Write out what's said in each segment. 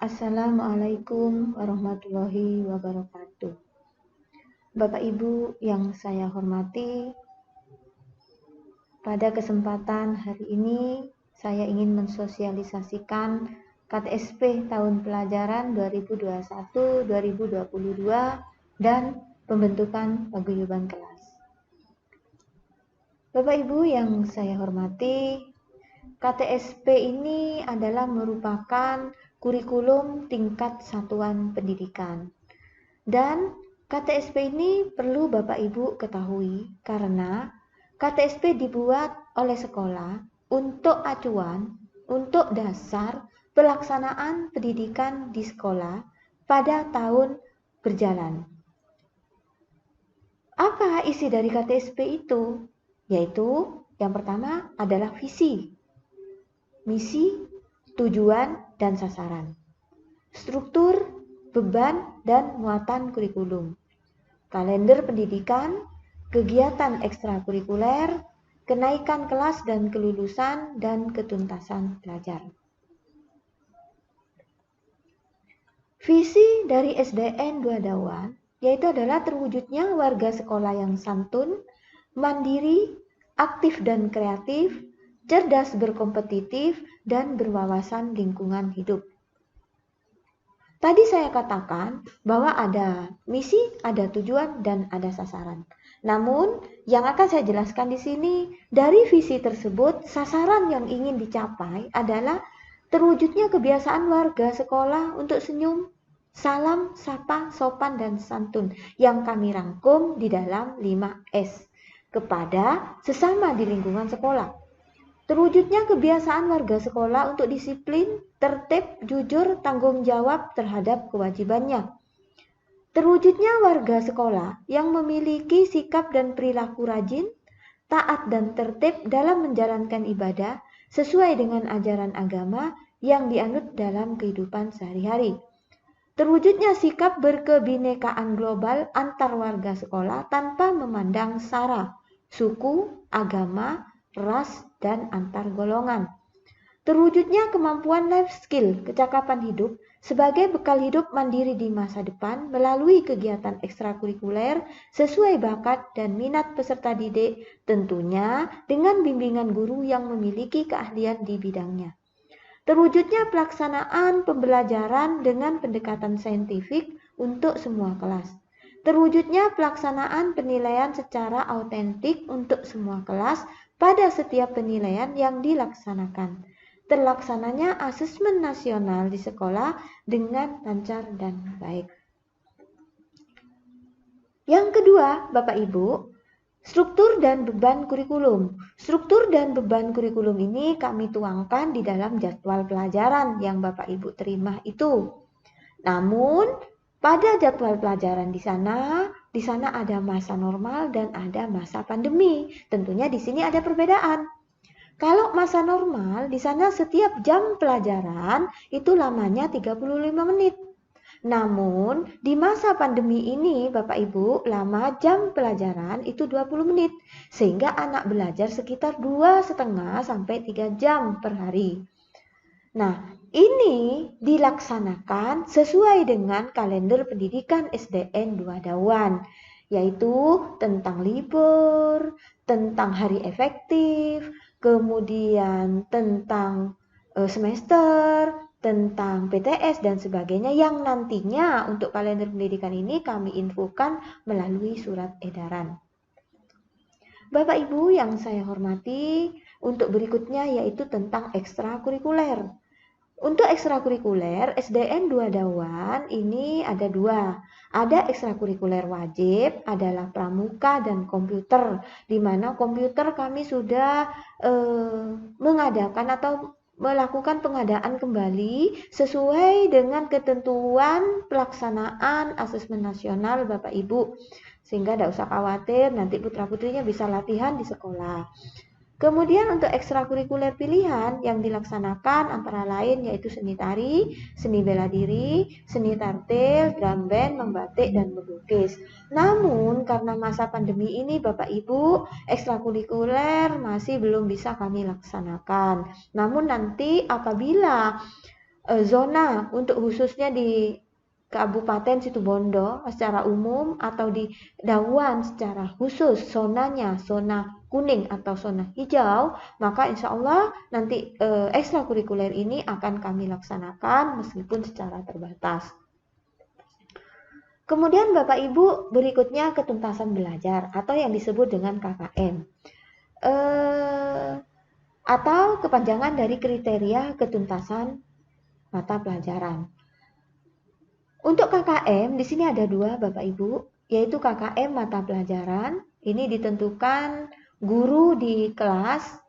Assalamualaikum warahmatullahi wabarakatuh. Bapak Ibu yang saya hormati, pada kesempatan hari ini saya ingin mensosialisasikan KTSP tahun pelajaran 2021-2022 dan pembentukan paguyuban kelas. Bapak Ibu yang saya hormati, KTSP ini adalah merupakan kurikulum tingkat satuan pendidikan. Dan KTSP ini perlu Bapak Ibu ketahui karena KTSP dibuat oleh sekolah untuk acuan, untuk dasar pelaksanaan pendidikan di sekolah pada tahun berjalan. Apa isi dari KTSP itu? Yaitu yang pertama adalah visi, misi, tujuan, dan sasaran. Struktur, beban, dan muatan kurikulum. Kalender pendidikan, kegiatan ekstrakurikuler, kenaikan kelas dan kelulusan, dan ketuntasan pelajar. Visi dari SDN 2 Dawan yaitu adalah terwujudnya warga sekolah yang santun, mandiri, aktif dan kreatif, cerdas berkompetitif, dan berwawasan lingkungan hidup. Tadi saya katakan bahwa ada misi, ada tujuan, dan ada sasaran. Namun, yang akan saya jelaskan di sini, dari visi tersebut, sasaran yang ingin dicapai adalah terwujudnya kebiasaan warga sekolah untuk senyum, salam, sapa, sopan, dan santun yang kami rangkum di dalam 5S kepada sesama di lingkungan sekolah. Terwujudnya kebiasaan warga sekolah untuk disiplin, tertib, jujur, tanggung jawab terhadap kewajibannya. Terwujudnya warga sekolah yang memiliki sikap dan perilaku rajin, taat dan tertib dalam menjalankan ibadah sesuai dengan ajaran agama yang dianut dalam kehidupan sehari-hari. Terwujudnya sikap berkebinekaan global antar warga sekolah tanpa memandang sara, suku, agama, ras, dan antar golongan. Terwujudnya kemampuan life skill, kecakapan hidup, sebagai bekal hidup mandiri di masa depan melalui kegiatan ekstrakurikuler sesuai bakat dan minat peserta didik, tentunya dengan bimbingan guru yang memiliki keahlian di bidangnya. Terwujudnya pelaksanaan pembelajaran dengan pendekatan saintifik untuk semua kelas. Terwujudnya pelaksanaan penilaian secara autentik untuk semua kelas pada setiap penilaian yang dilaksanakan. Terlaksananya asesmen nasional di sekolah dengan lancar dan baik. Yang kedua, Bapak Ibu, struktur dan beban kurikulum. Struktur dan beban kurikulum ini kami tuangkan di dalam jadwal pelajaran yang Bapak Ibu terima itu. Namun, pada jadwal pelajaran di sana ada masa normal dan ada masa pandemi. Tentunya di sini ada perbedaan. Kalau masa normal, di sana setiap jam pelajaran itu lamanya 35 menit. Namun, di masa pandemi ini, Bapak Ibu, lama jam pelajaran itu 20 menit. Sehingga anak belajar sekitar 2,5 sampai 3 jam per hari. Nah, ini dilaksanakan sesuai dengan kalender pendidikan SDN 2 Dawan, yaitu tentang libur, tentang hari efektif, kemudian tentang semester, tentang PTS dan sebagainya yang nantinya untuk kalender pendidikan ini kami infokan melalui surat edaran. Bapak Ibu yang saya hormati, untuk berikutnya yaitu tentang ekstrakurikuler. Untuk ekstrakurikuler, SDN 2 Dawan ini ada dua. Ada ekstrakurikuler wajib, adalah pramuka dan komputer. Di mana komputer kami sudah mengadakan atau melakukan pengadaan kembali sesuai dengan ketentuan pelaksanaan asesmen nasional Bapak Ibu. Sehingga tidak usah khawatir, nanti putra-putrinya bisa latihan di sekolah. Kemudian untuk ekstrakurikuler pilihan yang dilaksanakan antara lain yaitu seni tari, seni bela diri, seni tartil, drum band, membatik, dan melukis. Namun karena masa pandemi ini Bapak Ibu, ekstrakurikuler masih belum bisa kami laksanakan. Namun nanti apabila zona untuk khususnya di Kabupaten Situbondo secara umum atau di Dawan secara khusus zonanya zona kuning atau zona hijau, maka insya Allah nanti ekstrakurikuler ini akan kami laksanakan meskipun secara terbatas. Kemudian Bapak Ibu, berikutnya ketuntasan belajar atau yang disebut dengan KKM. Atau kepanjangan dari kriteria ketuntasan mata pelajaran. Untuk KKM di sini ada dua Bapak Ibu, yaitu KKM mata pelajaran. Ini ditentukan guru di kelas,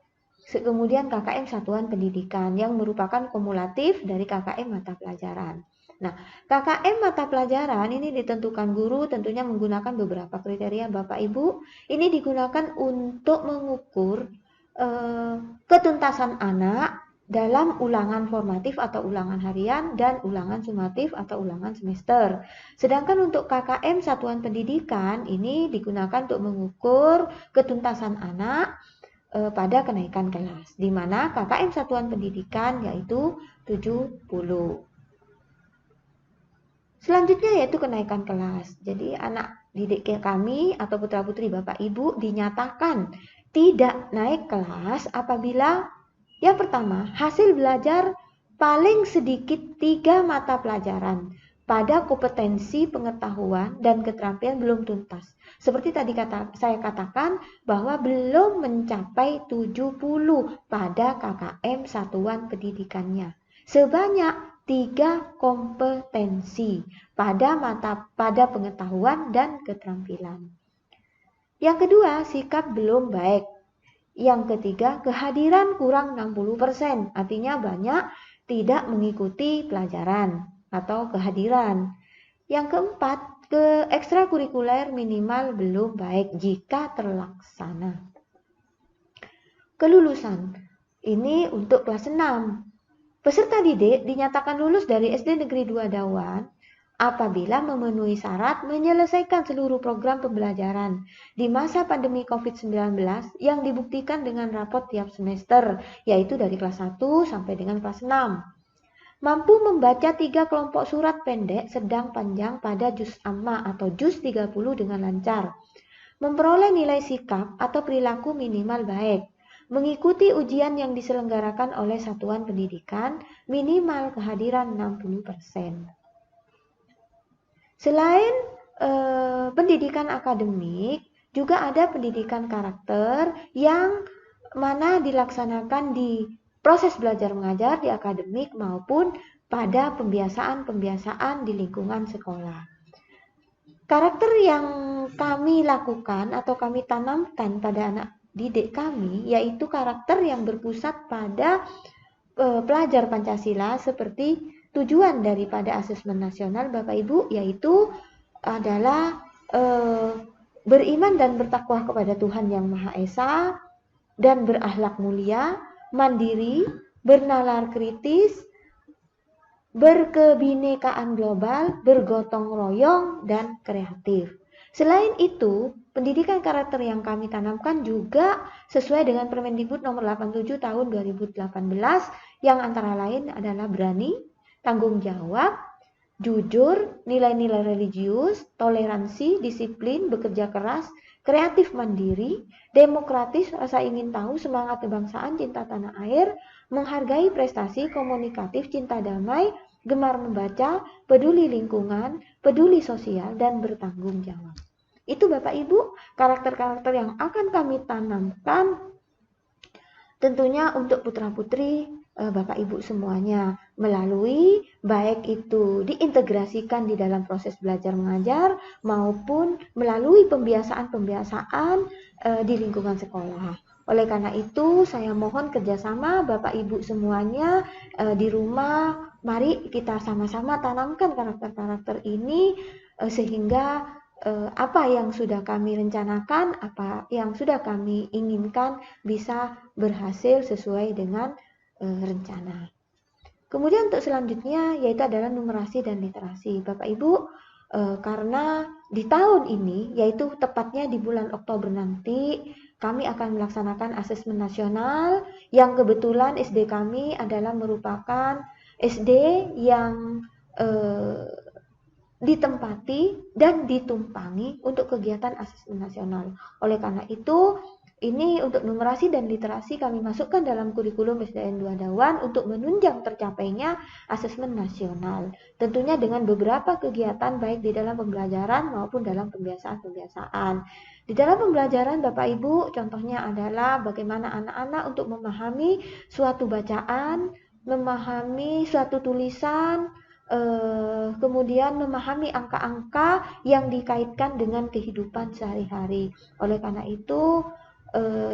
kemudian KKM satuan pendidikan yang merupakan kumulatif dari KKM mata pelajaran. Nah, KKM mata pelajaran ini ditentukan guru tentunya menggunakan beberapa kriteria Bapak Ibu. Ini digunakan untuk mengukur ketuntasan anak dalam ulangan formatif atau ulangan harian dan ulangan sumatif atau ulangan semester. Sedangkan untuk KKM satuan pendidikan ini digunakan untuk mengukur ketuntasan anak pada kenaikan kelas, di mana KKM satuan pendidikan yaitu 70. Selanjutnya yaitu kenaikan kelas. Jadi anak didik kami atau putra-putri Bapak Ibu dinyatakan tidak naik kelas apabila yang pertama, hasil belajar paling sedikit 3 mata pelajaran pada kompetensi pengetahuan dan keterampilan belum tuntas. Seperti tadi saya katakan bahwa belum mencapai 70 pada KKM satuan pendidikannya. Sebanyak 3 kompetensi pada pengetahuan dan keterampilan. Yang kedua, sikap belum baik. Yang ketiga, kehadiran kurang 60%, artinya banyak tidak mengikuti pelajaran atau kehadiran. Yang keempat, ekstrakurikuler minimal belum baik jika terlaksana. Kelulusan, ini untuk kelas 6. Peserta didik dinyatakan lulus dari SD Negeri 2 Dawan apabila memenuhi syarat menyelesaikan seluruh program pembelajaran di masa pandemi COVID-19 yang dibuktikan dengan rapot tiap semester, yaitu dari kelas 1 sampai dengan kelas 6. Mampu membaca 3 kelompok surat pendek, sedang, panjang pada juz amma atau juz 30 dengan lancar. Memperoleh nilai sikap atau perilaku minimal baik. Mengikuti ujian yang diselenggarakan oleh satuan pendidikan, minimal kehadiran 60%. Selain pendidikan akademik, juga ada pendidikan karakter yang mana dilaksanakan di proses belajar mengajar di akademik maupun pada pembiasaan-pembiasaan di lingkungan sekolah. Karakter yang kami lakukan atau kami tanamkan pada anak didik kami yaitu karakter yang berpusat pada pelajar Pancasila seperti tujuan daripada asesmen nasional Bapak Ibu yaitu adalah beriman dan bertakwa kepada Tuhan Yang Maha Esa dan berakhlak mulia, mandiri, bernalar kritis, berkebinekaan global, bergotong royong, dan kreatif. Selain itu, pendidikan karakter yang kami tanamkan juga sesuai dengan Permendikbud nomor 87 tahun 2018 yang antara lain adalah berani, tanggung jawab, jujur, nilai-nilai religius, toleransi, disiplin, bekerja keras, kreatif mandiri, demokratis, rasa ingin tahu, semangat kebangsaan, cinta tanah air, menghargai prestasi, komunikatif, cinta damai, gemar membaca, peduli lingkungan, peduli sosial, dan bertanggung jawab. Itu Bapak Ibu, karakter-karakter yang akan kami tanamkan tentunya untuk putra-putri Bapak Ibu semuanya melalui baik itu diintegrasikan di dalam proses belajar mengajar maupun melalui pembiasaan-pembiasaan di lingkungan sekolah. Oleh karena itu saya mohon kerjasama Bapak Ibu semuanya di rumah, mari kita sama-sama tanamkan karakter-karakter ini sehingga apa yang sudah kami rencanakan, apa yang sudah kami inginkan bisa berhasil sesuai dengan rencana. Kemudian untuk selanjutnya yaitu adalah numerasi dan literasi. Bapak Ibu, karena di tahun ini yaitu tepatnya di bulan Oktober nanti kami akan melaksanakan asesmen nasional yang kebetulan SD kami adalah merupakan SD yang ditempati dan ditumpangi untuk kegiatan asesmen nasional. Oleh karena itu, ini untuk numerasi dan literasi kami masukkan dalam kurikulum SDN 2 Dawan untuk menunjang tercapainya asesmen nasional. Tentunya dengan beberapa kegiatan baik di dalam pembelajaran maupun dalam pembiasaan-pembiasaan. Di dalam pembelajaran Bapak Ibu, contohnya adalah bagaimana anak-anak untuk memahami suatu bacaan, memahami suatu tulisan, kemudian memahami angka-angka yang dikaitkan dengan kehidupan sehari-hari. Oleh karena itu,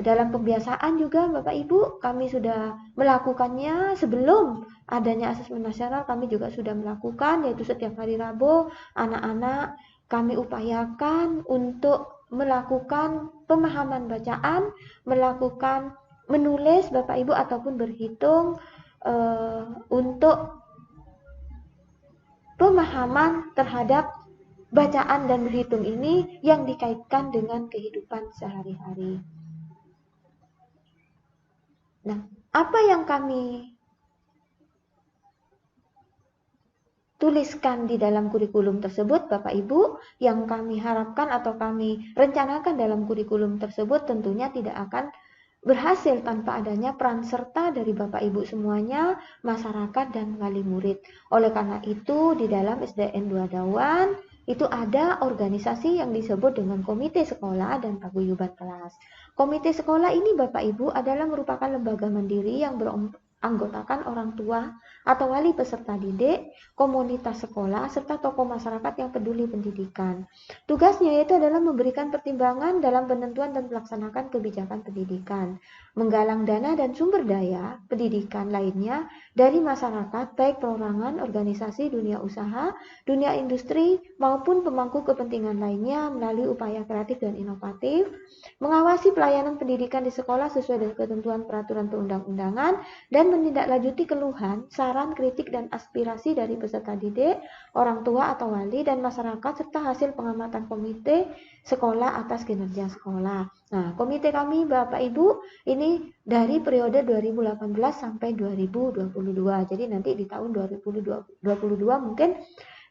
dalam pembiasaan juga Bapak Ibu kami sudah melakukannya sebelum adanya asesmen nasional, kami juga sudah melakukan, yaitu setiap hari Rabu anak-anak kami upayakan untuk melakukan pemahaman bacaan, melakukan menulis Bapak Ibu ataupun berhitung untuk pemahaman terhadap bacaan dan berhitung ini yang dikaitkan dengan kehidupan sehari-hari. Nah, apa yang kami tuliskan di dalam kurikulum tersebut, Bapak Ibu, yang kami harapkan atau kami rencanakan dalam kurikulum tersebut tentunya tidak akan berhasil tanpa adanya peran serta dari Bapak Ibu semuanya, masyarakat dan wali murid. Oleh karena itu, di dalam SDN 2 Dawan itu ada organisasi yang disebut dengan komite sekolah dan paguyuban kelas. Komite sekolah ini Bapak Ibu adalah merupakan lembaga mandiri yang beranggotakan orang tua atau wali peserta didik, komunitas sekolah, serta tokoh masyarakat yang peduli pendidikan. Tugasnya yaitu adalah memberikan pertimbangan dalam penentuan dan melaksanakan kebijakan pendidikan, menggalang dana dan sumber daya pendidikan lainnya dari masyarakat, baik perorangan, organisasi, dunia usaha, dunia industri, maupun pemangku kepentingan lainnya melalui upaya kreatif dan inovatif, mengawasi pelayanan pendidikan di sekolah sesuai dengan ketentuan peraturan perundang-undangan, dan menindaklanjuti keluhan, saran, kritik, dan aspirasi dari peserta didik, orang tua atau wali, dan masyarakat, serta hasil pengamatan komite sekolah atas kinerja sekolah. Nah, komite kami Bapak Ibu ini dari periode 2018 sampai 2022. Jadi nanti di tahun 2022 mungkin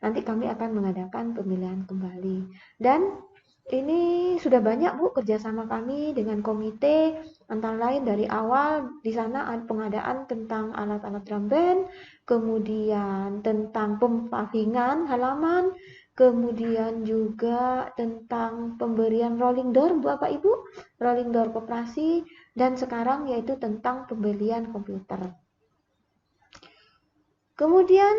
nanti kami akan mengadakan pemilihan kembali. Dan ini sudah banyak Bu kerjasama kami dengan komite, antara lain dari awal di sana ada pengadaan tentang alat-alat drum band, kemudian tentang pempavingan halaman, kemudian juga tentang pemberian rolling door Bapak Ibu, rolling door koperasi, dan sekarang yaitu tentang pembelian komputer. Kemudian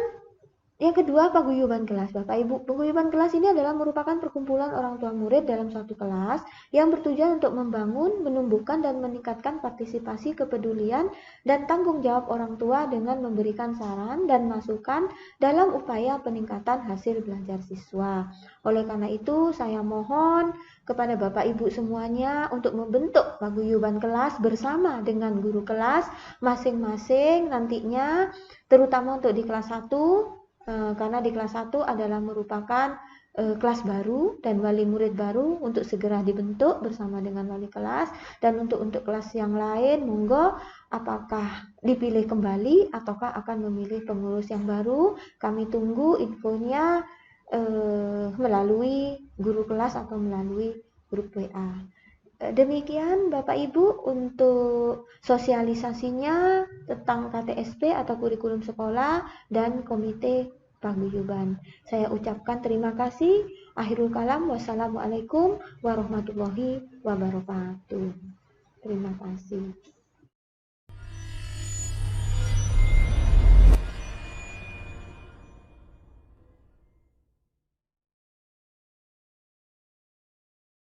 yang kedua, paguyuban kelas. Bapak Ibu, paguyuban kelas ini adalah merupakan perkumpulan orang tua murid dalam suatu kelas yang bertujuan untuk membangun, menumbuhkan, dan meningkatkan partisipasi, kepedulian, dan tanggung jawab orang tua dengan memberikan saran dan masukan dalam upaya peningkatan hasil belajar siswa. Oleh karena itu, saya mohon kepada Bapak Ibu semuanya untuk membentuk paguyuban kelas bersama dengan guru kelas masing-masing nantinya, terutama untuk di kelas 1, karena di kelas 1 adalah merupakan kelas baru dan wali murid baru untuk segera dibentuk bersama dengan wali kelas, dan untuk kelas yang lain monggo apakah dipilih kembali ataukah akan memilih pengurus yang baru, kami tunggu infonya melalui guru kelas atau melalui grup WA. Demikian Bapak Ibu untuk sosialisasinya tentang KTSP atau kurikulum sekolah dan komite paguyuban. Saya ucapkan terima kasih. Akhirul kalam, wassalamualaikum warahmatullahi wabarakatuh. Terima kasih.